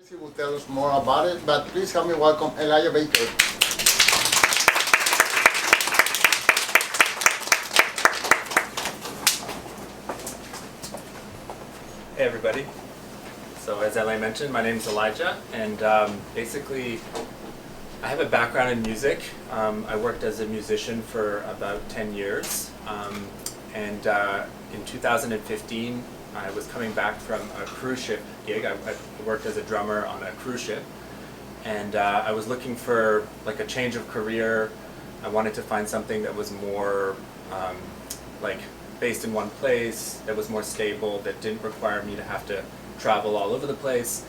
He will tell us more about it, but please help me welcome Elijah Baker. Hey everybody. So as Elaine mentioned, my name is Elijah, and basically I have a background in music. I worked as a musician for about 10 years, and in 2015 I was coming back from a cruise ship gig. I worked as a drummer on a cruise ship, and I was looking for like a change of career. I wanted to find something that was more like based in one place, that was more stable, that didn't require me to have to travel all over the place.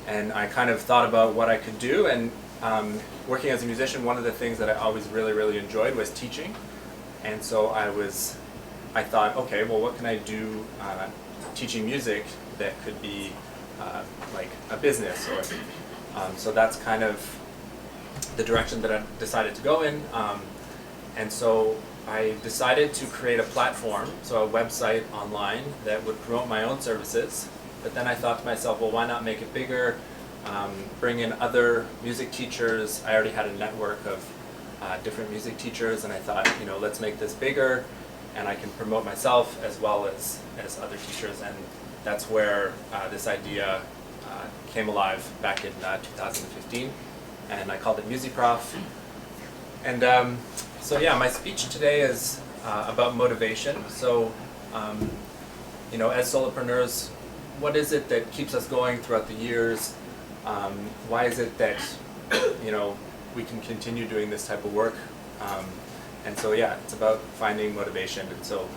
And I kind of thought about what I could do, and working as a musician, one of the things that I always really enjoyed was teaching. And so I thought, okay, well, what can I do teaching music that could be like a business? Or so that's kind of the direction that I decided to go in. And so I decided to create a platform, so a website online that would promote my own services. But then I thought to myself, well, why not make it bigger, bring in other music teachers. I already had a network of different music teachers, and I thought, you know, let's make this bigger, and I can promote myself as well as other teachers. And that's where this idea came alive back in 2015, and I called it Musiprof. And so yeah, my speech today is about motivation. So, you know, as solopreneurs, what is it that keeps us going throughout the years? Why is it that, you know, we can continue doing this type of work? And so yeah, it's about finding motivation. And so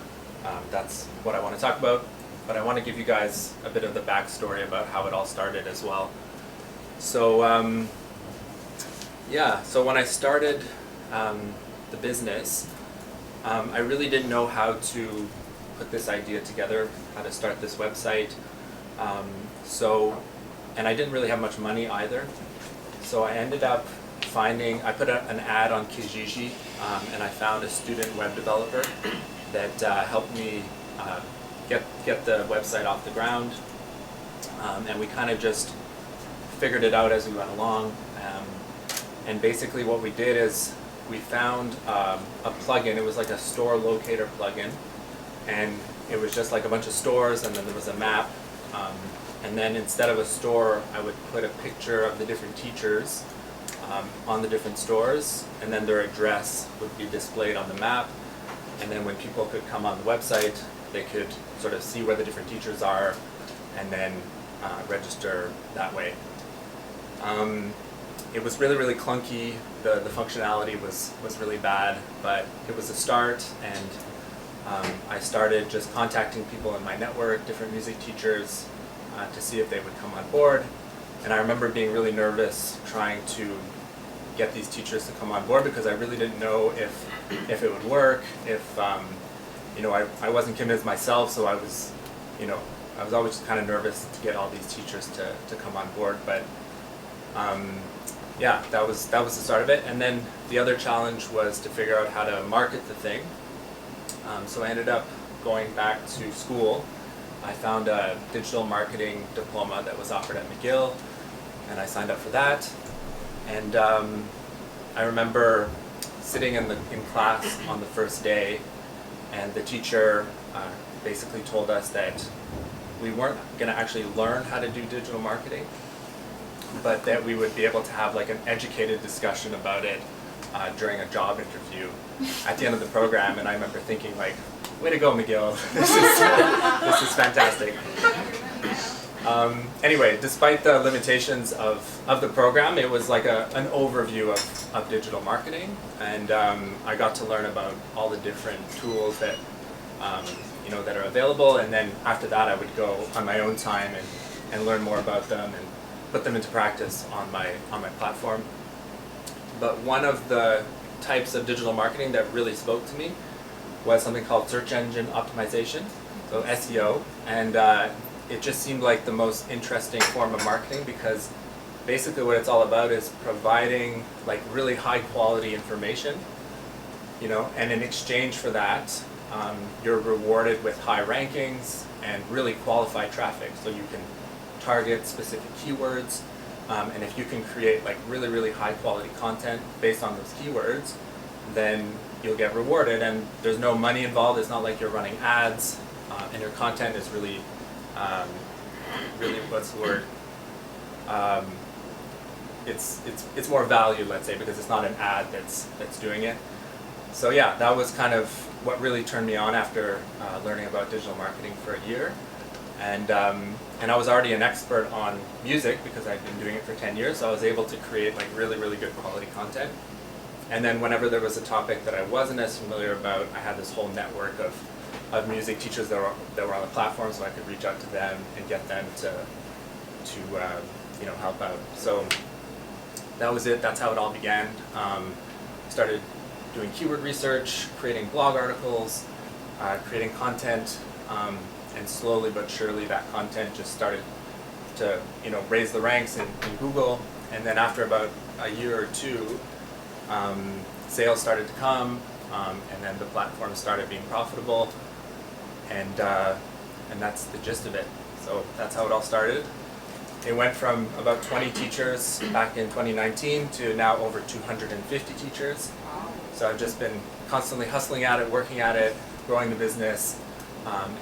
that's what I want to talk about. But I want to give you guys a bit of the backstory about how it all started as well. So yeah, so when I started the business, I really didn't know how to put this idea together, how to start this website. And I didn't really have much money either. So I ended up I put an ad on Kijiji, and I found a student web developer that helped me get the website off the ground. And we kind of just figured it out as we went along. And basically what we did is we found a plugin. It was like a store locator plugin, and it was just like a bunch of stores, and then there was a map. And then instead of a store, I would put a picture of the different teachers on the different stores, and then their address would be displayed on the map. And then when people could come on the website, they could sort of see where the different teachers are, and then register that way. It was really clunky. The functionality was really bad, but it was a start, and I started just contacting people in my network, different music teachers, to see if they would come on board. And I remember being really nervous trying to get these teachers to come on board, because I really didn't know if it would work, if you know, I wasn't convinced myself, so I was always just kind of nervous to get all these teachers to come on board. But yeah, that was the start of it. And then the other challenge was to figure out how to market the thing. So I ended up going back to school. I found a digital marketing diploma that was offered at McGill, and I signed up for that. And I remember sitting in class on the first day, and the teacher basically told us that we weren't going to actually learn how to do digital marketing, but that we would be able to have like an educated discussion about it during a job interview at the end of the program. And I remember thinking, like, way to go, McGill. This is fantastic. Anyway, despite the limitations of the program, it was like an overview of digital marketing, and I got to learn about all the different tools that you know, that are available. And then after that, I would go on my own time and learn more about them and put them into practice on my platform. But one of the types of digital marketing that really spoke to me was something called search engine optimization, so SEO. And it just seemed like the most interesting form of marketing, because basically what it's all about is providing like really high quality information, you know, and in exchange for that, you're rewarded with high rankings and really qualified traffic. So you can target specific keywords, And if you can create like really, really high quality content based on those keywords, then you'll get rewarded, and there's no money involved. It's not like you're running ads, and your content is really, really, what's the word? It's more value, let's say, because it's not an ad that's doing it. So yeah, that was kind of what really turned me on after learning about digital marketing for a year. And I was already an expert on music because I'd been doing it for 10 years, so I was able to create like really, really good quality content. And then whenever there was a topic that I wasn't as familiar about, I had this whole network of music teachers that were on the platform, so I could reach out to them and get them to help out. So that was it. That's how it all began. Started doing keyword research, creating blog articles, creating content, and slowly but surely that content just started to raise the ranks in Google. And then after about a year or two, sales started to come, and then the platform started being profitable, and that's the gist of it. So that's how it all started. It went from about 20 teachers back in 2019 to now over 250 teachers. So I've just been constantly hustling at it, working at it, growing the business,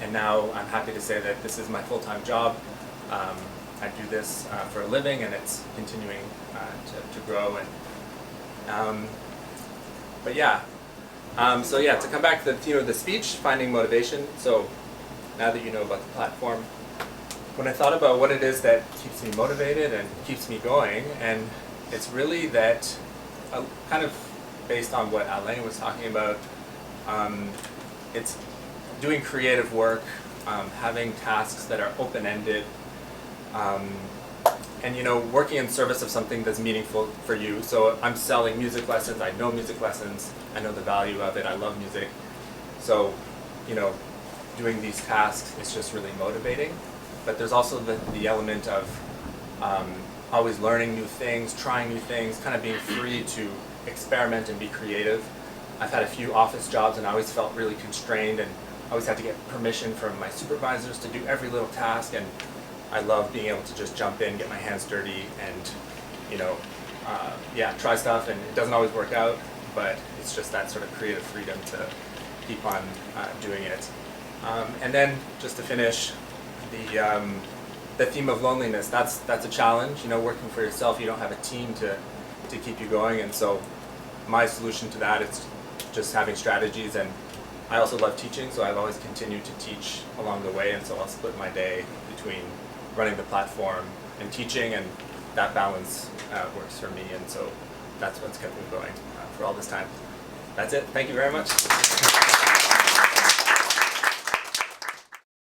and now I'm happy to say that this is my full-time job. I do this for a living, and it's continuing to grow. But yeah, to come back to the theme of the speech, finding motivation. So now that you know about the platform, when I thought about what it is that keeps me motivated and keeps me going, and it's really that, kind of based on what Alain was talking about, it's doing creative work, having tasks that are open-ended, and working in service of something that's meaningful for you. So I'm selling music lessons, I know music lessons, I know the value of it, I love music. So, doing these tasks is just really motivating. But there's also the element of always learning new things, trying new things, kind of being free to experiment and be creative. I've had a few office jobs and I always felt really constrained, and I always had to get permission from my supervisors to do every little task, and I love being able to just jump in, get my hands dirty, and try stuff, and it doesn't always work out, but it's just that sort of creative freedom to keep on doing it. And then just to finish, the theme of loneliness, that's a challenge. Working for yourself, you don't have a team to keep you going, and so my solution to that is just having strategies. And I also love teaching, so I've always continued to teach along the way, and so I'll split my day between running the platform and teaching, and that balance works for me, and so that's what's kept me going for all this time. That's it. Thank you very much.